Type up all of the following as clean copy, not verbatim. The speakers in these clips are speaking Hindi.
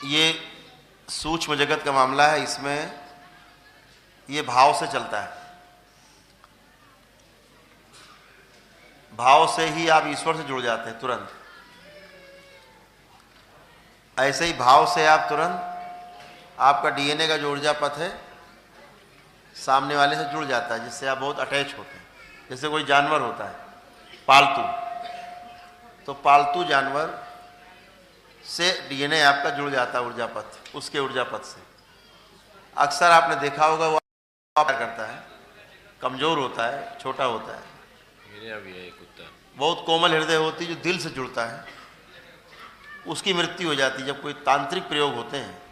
ये सूक्ष्म जगत का मामला है। इसमें ये भाव से चलता है। भाव से ही आप ईश्वर से जुड़ जाते हैं तुरंत। ऐसे ही भाव से आप तुरंत आपका डीएनए का जो ऊर्जा पथ है सामने वाले से जुड़ जाता है, जिससे आप बहुत अटैच होते हैं। जैसे कोई जानवर होता है पालतू, तो पालतू जानवर से डीएनए आपका जुड़ जाता है ऊर्जा पथ, उसके ऊर्जा पथ से। अक्सर आपने देखा होगा वो प्यार करता है, कमजोर होता है, छोटा होता है। मेरे यहाँ भी है एक कुत्ता, बहुत कोमल हृदय होती है, जो दिल से जुड़ता है, उसकी मृत्यु हो जाती है। जब कोई तांत्रिक प्रयोग होते हैं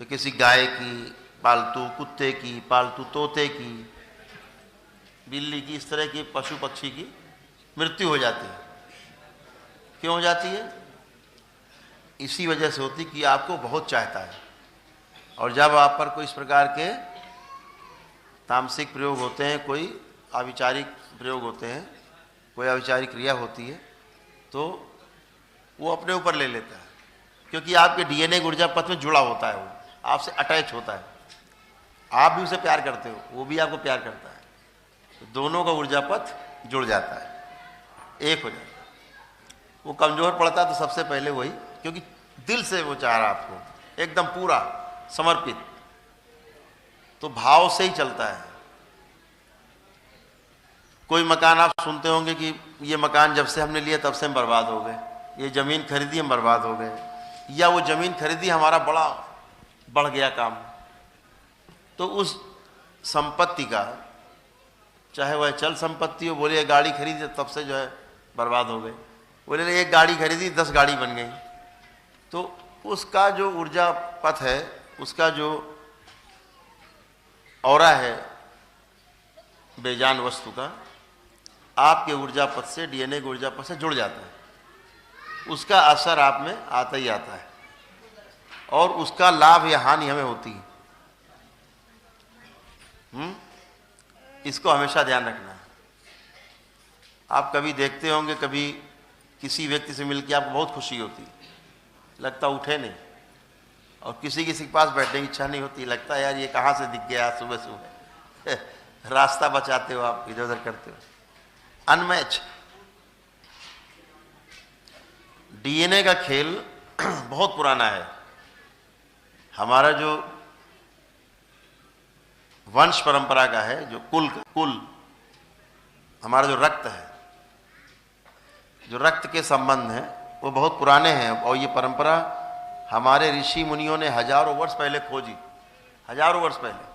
तो किसी गाय की, पालतू कुत्ते की, पालतू तोते की, बिल्ली की, इस तरह की पशु पक्षी की मृत्यु हो जाती है। क्यों हो जाती है? इसी वजह से होती कि आपको बहुत चाहता है। और जब आप पर कोई इस प्रकार के तामसिक प्रयोग होते हैं, कोई अविचारिक प्रयोग होते हैं, कोई अविचारिक क्रिया होती है, तो वो अपने ऊपर ले लेता है, क्योंकि आपके डीएनए ऊर्जा पथ में जुड़ा होता है, वो आपसे अटैच होता है। आप भी उसे प्यार करते हो, वो भी आपको प्यार करता है, तो दोनों का ऊर्जा पथ जुड़ जाता है, एक हो जाता है। वो कमजोर पड़ता है तो सबसे पहले वही, क्योंकि दिल से वो चाह रहा आपको, एकदम पूरा समर्पित, तो भाव से ही चलता है। कोई मकान आप सुनते होंगे कि ये मकान जब से हमने लिया तब से हम बर्बाद हो गए, ये ज़मीन खरीदी हम बर्बाद हो गए, या वो ज़मीन खरीदी हमारा बड़ा बढ़ गया काम। तो उस संपत्ति का, चाहे वह चल संपत्ति हो, बोले गाड़ी खरीदी तब से जो है बर्बाद हो गए, बोले एक गाड़ी खरीदी 10 गाड़ी बन गई। तो उसका जो ऊर्जा पथ है, उसका जो ऑरा है बेजान वस्तु का, आपके ऊर्जा पथ से, डीएनए के ऊर्जा पथ से जुड़ जाता है। उसका असर आप में आता ही आता है, और उसका लाभ या हानि हमें होती है। इसको हमेशा ध्यान रखना है। आप कभी देखते होंगे, कभी किसी व्यक्ति से मिलकर आपको बहुत खुशी होती, लगता उठे नहीं, और किसी के पास बैठने की इच्छा नहीं होती, लगता है यार ये कहाँ से दिख गया सुबह सुबह। रास्ता बचाते हो आप, इधर उधर करते हो, अनमैच। डीएनए का खेल बहुत पुराना है। हमारा जो वंश परंपरा का है, जो कुल हमारा जो रक्त है, जो रक्त के संबंध हैं, वो बहुत पुराने हैं। और ये परंपरा हमारे ऋषि मुनियों ने हजारों वर्ष पहले खोजी, हजारों वर्ष पहले।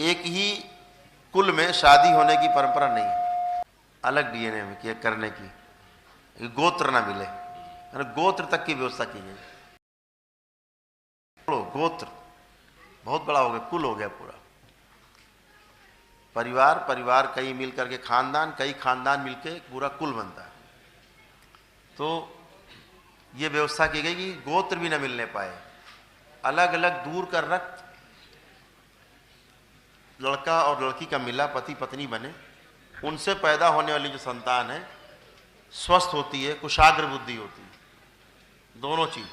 एक ही कुल में शादी होने की परंपरा नहीं है, अलग डीएनए में किया करने की, गोत्र ना मिले, गोत्र तक की व्यवस्था की गई। गोत्र बहुत बड़ा हो गया, कुल हो गया पूरा। परिवार कई मिल करके खानदान, कई खानदान मिलके पूरा कुल बनता है। तो ये व्यवस्था की गई कि गोत्र भी न मिलने पाए, अलग अलग दूर का रक्त लड़का और लड़की का मिला, पति पत्नी बने, उनसे पैदा होने वाली जो संतान है स्वस्थ होती है, कुशाग्र बुद्धि होती है, दोनों चीज।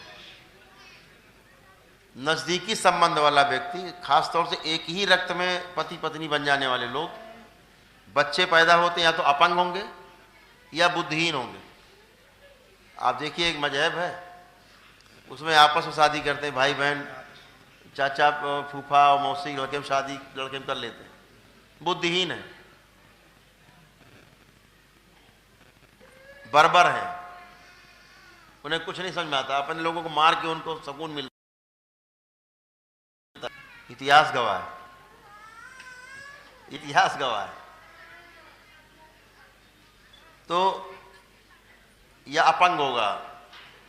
नजदीकी संबंध वाला व्यक्ति, खासतौर से एक ही रक्त में पति पत्नी बन जाने वाले लोग, बच्चे पैदा होते या तो अपंग होंगे या बुद्धिहीन होंगे। आप देखिए एक मजहब है, उसमें आपस में शादी करते हैं, भाई बहन, चाचा फूफा और मौसी, लड़के में शादी लड़के में कर लेते हैं, बुद्धिहीन है, बर्बर है, उन्हें कुछ नहीं समझ में आता, अपने लोगों को मार के उनको सुकून मिलता। इतिहास गवाह है, इतिहास गवाह है। तो या अपंग होगा,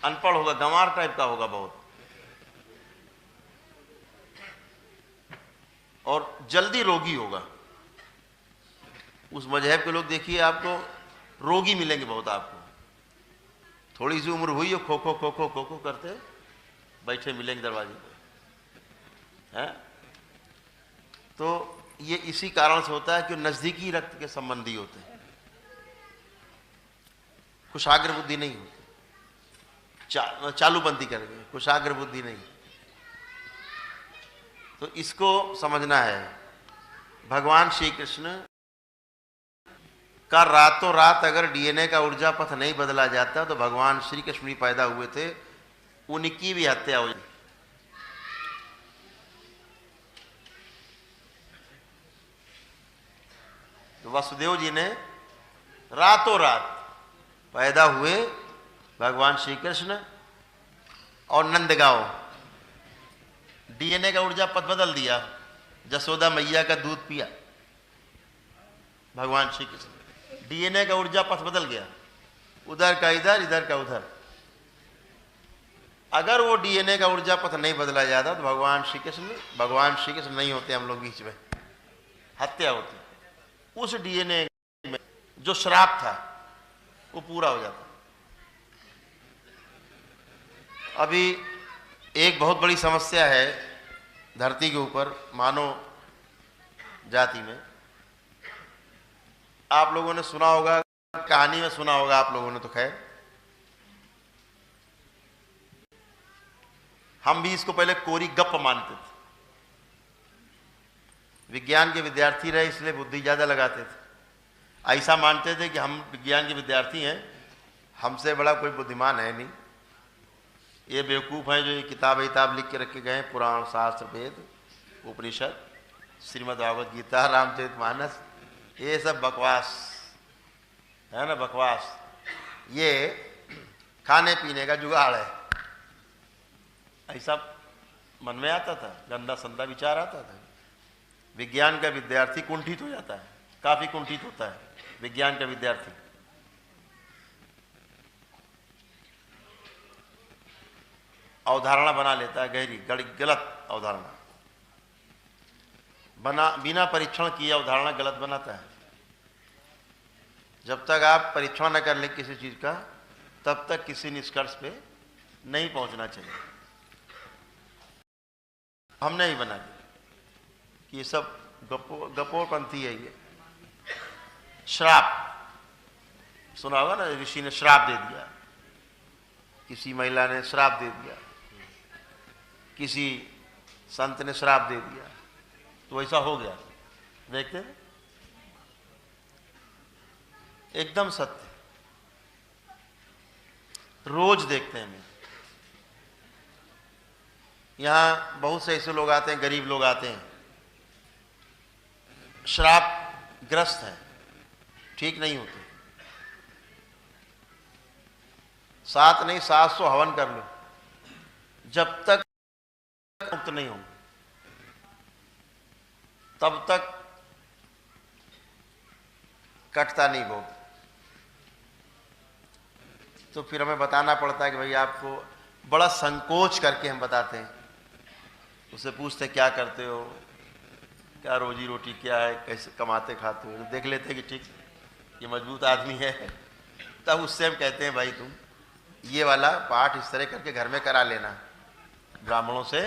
अनपढ़ होगा, गंवार टाइप का होगा बहुत, और जल्दी रोगी होगा। उस मजहब के लोग देखिए आपको रोगी मिलेंगे बहुत आपको। थोड़ी सी उम्र हुई हो, खो खो खो खो खो खो करते बैठे मिलेंगे दरवाजे पे, हैं? तो ये इसी कारण से होता है कि नजदीकी रक्त के संबंधी होते हैं, कुशाग्र बुद्धि नहीं होती। चालूबंदी कर गए, कुशाग्र बुद्धि नहीं। तो इसको समझना है। भगवान श्री कृष्ण का रातों रात अगर डीएनए का ऊर्जा पथ नहीं बदला जाता तो भगवान श्री कृष्ण भी पैदा हुए थे, उनकी भी हत्या हो जाती। तो वसुदेव जी ने रातों रात पैदा हुए भगवान श्री कृष्ण और नंदगांव, डीएनए का ऊर्जा पथ बदल दिया, जसोदा मैया का दूध पिया भगवान श्री कृष्ण, डीएनए का ऊर्जा पथ बदल गया, उधर का इधर, इधर का उधर। अगर वो डीएनए का ऊर्जा पथ नहीं बदला जाता तो भगवान श्री कृष्ण नहीं होते, हम लोग बीच में हत्या होती। उस डीएनए में जो श्राप था वो पूरा हो जाता। अभी एक बहुत बड़ी समस्या है धरती के ऊपर मानव जाति में। आप लोगों ने सुना होगा, कहानी में सुना होगा आप लोगों ने, तो खैर हम भी इसको पहले कोरी गप मानते थे। विज्ञान के विद्यार्थी रहे इसलिए बुद्धि ज्यादा लगाते थे। ऐसा मानते थे कि हम विज्ञान के विद्यार्थी हैं, हमसे बड़ा कोई बुद्धिमान है नहीं, ये बेवकूफ़ हैं जो ये किताब लिख के रखे गए हैं, पुराण शास्त्र वेद उपनिषद श्रीमद् भागवत गीता रामचरितमानस, ये सब बकवास है ना, बकवास। ये खाने पीने का जुगाड़ है, ऐसा मन में आता था, गंदा संदा विचार आता था। विज्ञान का विद्यार्थी कुंठित हो जाता है, काफी कुंठित होता है विज्ञान का विद्यार्थी। अवधारणा बना लेता है गहरी, गलत अवधारणा बिना परीक्षण किए अवधारणा गलत बनाता है। जब तक आप परीक्षण न कर ले किसी चीज का, तब तक किसी निष्कर्ष पे नहीं पहुंचना चाहिए। हमने ही बना लिया कि ये सब गपोरपंथी है। ये श्राप सुना होगा ना, ऋषि ने श्राप दे दिया, किसी महिला ने श्राप दे दिया, किसी संत ने श्राप दे दिया, तो ऐसा हो गया। देखते हैं, एकदम सत्य, रोज देखते हैं। यहां बहुत से ऐसे लोग आते हैं, गरीब लोग आते हैं, श्राप ग्रस्त है, ठीक नहीं होते, 7 नहीं 700 हवन कर लो, जब तक मुक्त नहीं होंगे तब तक कटता नहीं भोग। तो फिर हमें बताना पड़ता है कि भाई आपको, बड़ा संकोच करके हम बताते हैं। उससे पूछते क्या करते हो, क्या रोजी रोटी क्या है, कैसे कमाते खाते हो, तो देख लेते हैं कि ठीक ये मजबूत आदमी है, तब उससे हम कहते हैं भाई तुम ये वाला पाठ इस तरह करके घर में करा लेना, ब्राह्मणों से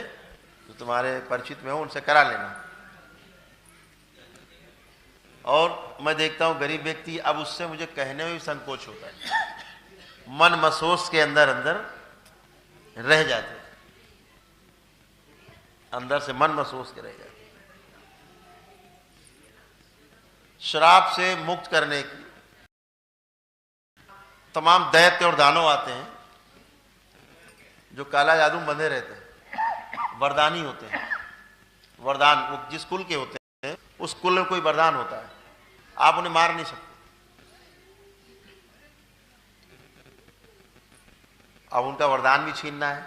जो तुम्हारे परिचित में हो उनसे करा लेना। और मैं देखता हूँ गरीब व्यक्ति, अब उससे मुझे कहने में भी संकोच होता है, मन मसोस के अंदर अंदर रह जाते, अंदर से मन महसूस के रह जाते। श्राप से मुक्त करने की तमाम दैत्य और दानव आते हैं जो काला जादू बंधे रहते हैं, वरदानी होते हैं। वरदान वो जिस कुल के होते हैं उस कुल में कोई वरदान होता है, आप उन्हें मार नहीं सकते। अब उनका वरदान भी छीनना है,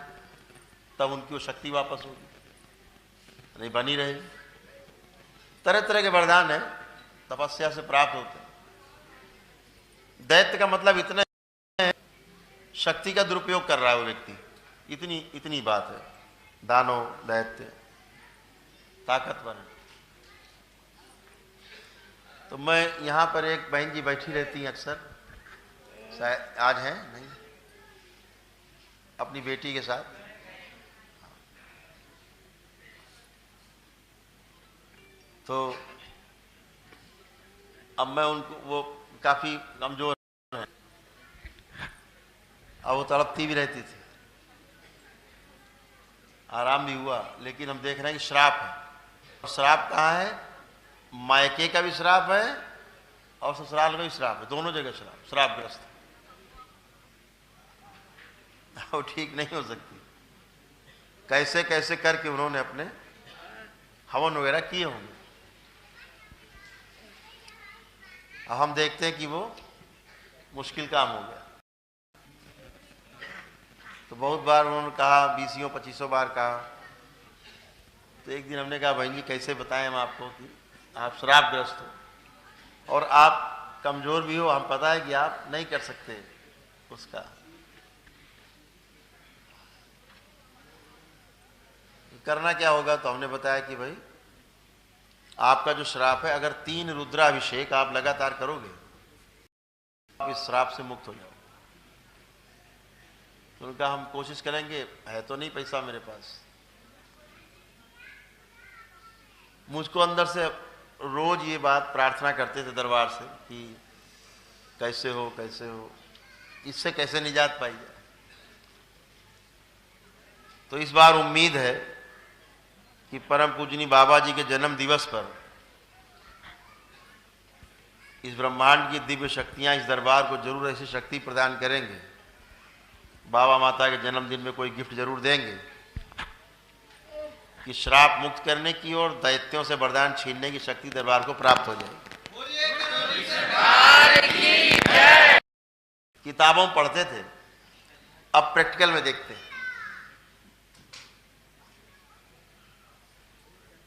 तब उनकी वो शक्ति वापस होगी, नहीं बनी रहेगी। तरह तरह के वरदान है, तपस्या से प्राप्त होते हैं। दैत्य का मतलब इतना है, शक्ति का दुरुपयोग कर रहा है वो व्यक्ति, इतनी बात है। दानव दैत्य ताकतवर है। तो मैं यहां पर एक बहन जी बैठी रहती हैं अक्सर, शायद आज हैं नहीं, अपनी बेटी के साथ। तो अब मैं उनको, वो काफी कमजोर है, अब वो तड़पती भी रहती थी। आराम भी हुआ, लेकिन हम देख रहे हैं कि श्राप है। श्राप कहाँ है? मायके का भी श्राप है और ससुराल का भी श्राप है, दोनों जगह श्रापग्रस्त है। वो ठीक नहीं हो सकती। कैसे कैसे करके उन्होंने अपने हवन वगैरह किए होंगे। अब हम देखते हैं कि वो मुश्किल काम हो गया। तो बहुत बार उन्होंने कहा, 20-25 बार कहा। तो एक दिन हमने कहा, बहन जी कैसे बताएं हम आपको कि आप श्रापग्रस्त हो और आप कमजोर भी हो, हम पता है कि आप नहीं कर सकते उसका। करना क्या होगा? तो हमने बताया कि भाई आपका जो श्राप है, अगर 3 रुद्राभिषेक आप लगातार करोगे आप इस श्राप से मुक्त हो जाओगे। तो उनका हम कोशिश करेंगे, है तो नहीं पैसा मेरे पास। मुझको अंदर से रोज ये बात प्रार्थना करते थे दरबार से कि कैसे हो कैसे हो, इससे कैसे निजात पाई जाए। तो इस बार उम्मीद है कि परम पूजनी बाबा जी के जन्म दिवस पर इस ब्रह्मांड की दिव्य शक्तियां इस दरबार को जरूर ऐसी शक्ति प्रदान करेंगे। बाबा माता के जन्मदिन में कोई गिफ्ट जरूर देंगे कि श्राप मुक्त करने की और दैत्यों से वरदान छीनने की शक्ति दरबार को प्राप्त हो जाएगी। किताबों में पढ़ते थे, अब प्रैक्टिकल में देखते हैं।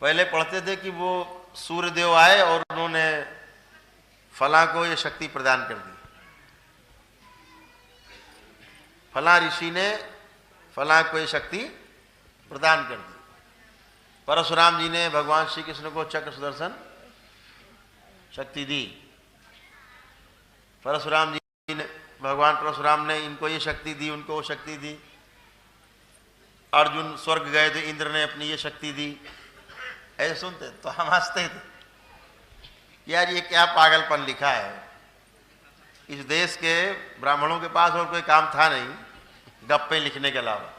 पहले पढ़ते थे कि वो सूर्यदेव आए और उन्होंने फला को ये शक्ति प्रदान कर दी, फला ऋषि ने फला को ये शक्ति प्रदान कर दी। परशुराम जी ने भगवान श्री कृष्ण को चक्र सुदर्शन शक्ति दी। परशुराम जी ने, भगवान परशुराम ने इनको ये शक्ति दी, उनको वो शक्ति दी। अर्जुन स्वर्ग गए थे, इंद्र ने अपनी ये शक्ति दी। ऐसे सुनते तो हम हंसते थे, यार ये क्या पागलपन लिखा है। इस देश के ब्राह्मणों के पास और कोई काम था नहीं गप्पे लिखने के अलावा।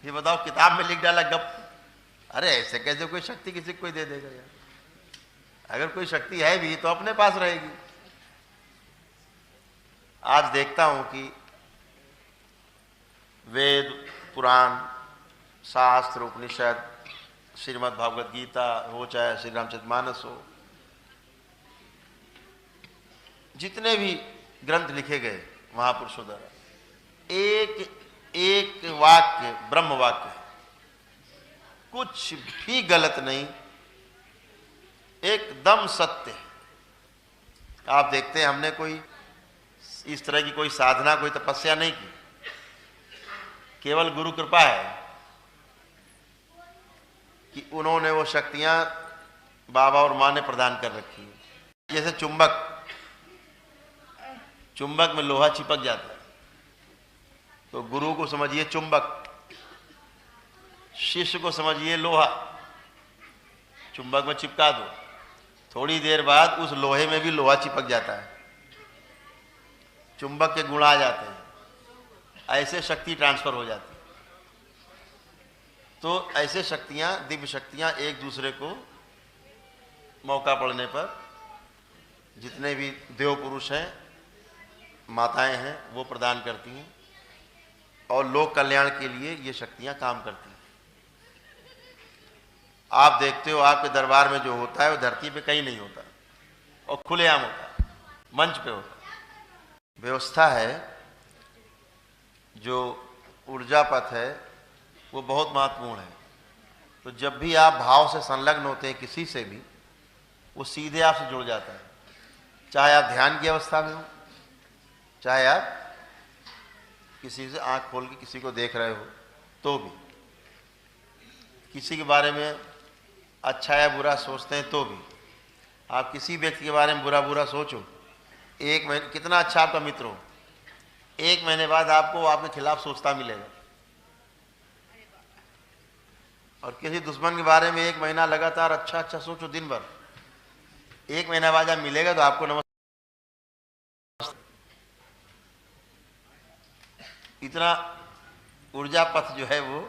ये बताओ, किताब में लिख डाला गप। अरे ऐसे कैसे कोई शक्ति किसी को कोई दे देगा यार? अगर कोई शक्ति है भी तो अपने पास रहेगी। आज देखता हूं कि वेद, पुराण, शास्त्र, उपनिषद, श्रीमद् भागवत गीता हो, चाहे श्री रामचरितमानस हो, जितने भी ग्रंथ लिखे गए महापुरुषों द्वारा, एक एक वाक्य ब्रह्म वाक्य है, कुछ भी गलत नहीं, एकदम सत्य है। आप देखते हैं, हमने कोई इस तरह की कोई साधना, कोई तपस्या नहीं की, केवल गुरु कृपा है कि उन्होंने वो शक्तियां बाबा और माँ ने प्रदान कर रखी है। जैसे चुंबक में लोहा चिपक जाता है, तो गुरु को समझिए चुंबक, शिष्य को समझिए लोहा। चुंबक में चिपका दो, थोड़ी देर बाद उस लोहे में भी लोहा चिपक जाता है, चुंबक के गुण आ जाते हैं, ऐसे शक्ति ट्रांसफर हो जाती है। तो ऐसे शक्तियां, दिव्य शक्तियां एक दूसरे को मौका पड़ने पर, जितने भी देव पुरुष हैं, माताएं हैं, वो प्रदान करती हैं और लोक कल्याण के लिए ये शक्तियां काम करती हैं। आप देखते हो, आपके दरबार में जो होता है वो धरती पे कहीं नहीं होता और खुलेआम होता है, मंच पे होता है। व्यवस्था है, जो ऊर्जा पथ है वो बहुत महत्वपूर्ण है। तो जब भी आप भाव से संलग्न होते हैं किसी से भी, वो सीधे आपसे जुड़ जाता है। चाहे आप ध्यान की अवस्था में हो, चाहे आप किसी से आंख खोल के किसी को देख रहे हो, तो भी किसी के बारे में अच्छा या बुरा सोचते हैं, तो भी आप किसी व्यक्ति के बारे में बुरा बुरा सोचो, एक महीने कितना अच्छा आपका मित्र हो, 1 महीने बाद आपको आपके खिलाफ सोचता मिलेगा। और किसी दुश्मन के बारे में 1 महीना लगातार अच्छा अच्छा सोचो दिन भर, 1 महीना बाद जब मिलेगा तो आपको नमस्कार। इतना ऊर्जा पथ जो है वो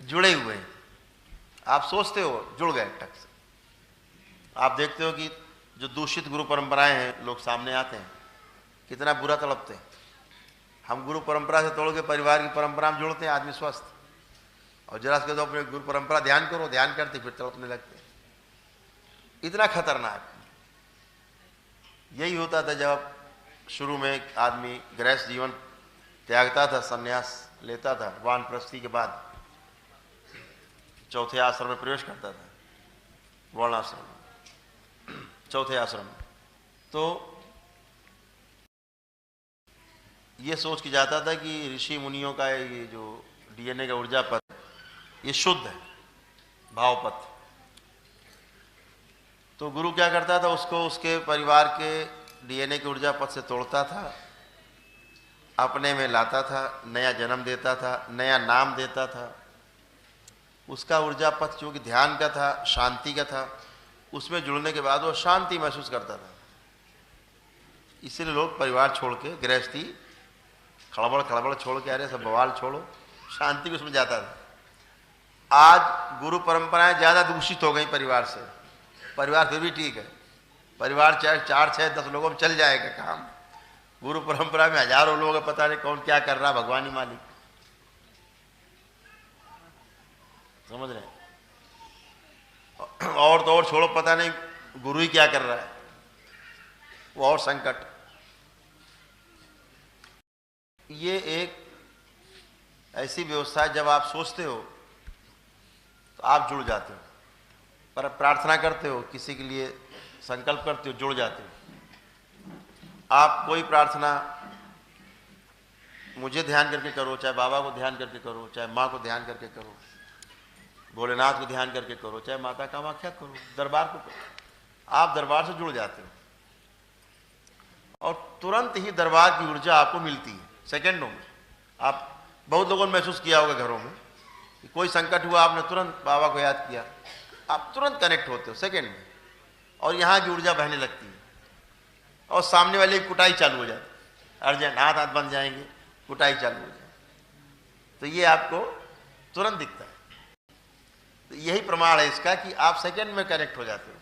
जुड़े हुए हैं। आप सोचते हो जुड़ गए टक से। आप देखते हो कि जो दूषित गुरु परंपराएं हैं लोग सामने आते हैं, कितना बुरा तड़पते हैं। हम गुरु परंपरा से तोड़ के परिवार की परंपरा में जोड़ते हैं, आदमी स्वस्थ। और जरा से तो अपने गुरु परंपरा ध्यान करो, ध्यान करते फिर तड़पने लगते। इतना खतरनाक। यही होता था जब शुरू में आदमी गृहस्थ जीवन त्यागता था, संन्यास लेता था, वानप्रस्थी के बाद चौथे आश्रम में प्रवेश करता था, वर्णाश्रम, चौथे आश्रम में। तो ये सोच के जाता था कि ऋषि मुनियों का ये जो डीएनए का ऊर्जा पथ ये शुद्ध है, भावपथ। तो गुरु क्या करता था, उसको उसके परिवार के डीएनए के ऊर्जा पथ से तोड़ता था, अपने में लाता था, नया जन्म देता था, नया नाम देता था। उसका ऊर्जा पथ जो कि ध्यान का था, शांति का था, उसमें जुड़ने के बाद वो शांति महसूस करता था। इसीलिए लोग परिवार छोड़ के, गृहस्थी खड़बड़ खड़बड़ छोड़ के, अरे सब बवाल छोड़ो, शांति भी उसमें जाता था। आज गुरु परंपराएं ज़्यादा दूषित हो गई परिवार से। परिवार फिर भी ठीक है, परिवार चाहे 4, 6, 10 लोगों में चल जाएगा काम। गुरु परंपरा में हजारों लोग, पता नहीं कौन क्या कर रहा, भगवान ही मालिक। समझ रहे हैं? और तो और छोड़ो, पता नहीं गुरु ही क्या कर रहा है, वो और संकट। ये एक ऐसी व्यवस्था है, जब आप सोचते हो तो आप जुड़ जाते हो, पर प्रार्थना करते हो, किसी के लिए संकल्प करते हो, जुड़ जाते हो। आप कोई प्रार्थना मुझे ध्यान करके करो, चाहे बाबा को ध्यान करके करो, चाहे माँ को ध्यान करके करो, भोलेनाथ को ध्यान करके करो, चाहे माता कामाख्या करो, दरबार को करो, आप दरबार से जुड़ जाते हो और तुरंत ही दरबार की ऊर्जा आपको मिलती है, सेकेंडों में। आप बहुत लोगों ने महसूस किया होगा घरों में कि कोई संकट हुआ, आपने तुरंत बाबा को याद किया, आप तुरंत कनेक्ट होते हो सेकेंड में, और यहाँ की ऊर्जा बहने लगती है और सामने वाले की कुटाई चालू हो जाती है। अर्जेंट हाथ हाथ बन जाएंगे, कुटाई चालू हो जाए, तो ये आपको तुरंत दिखता है। तो यही प्रमाण है इसका कि आप सेकंड में कनेक्ट हो जाते हो।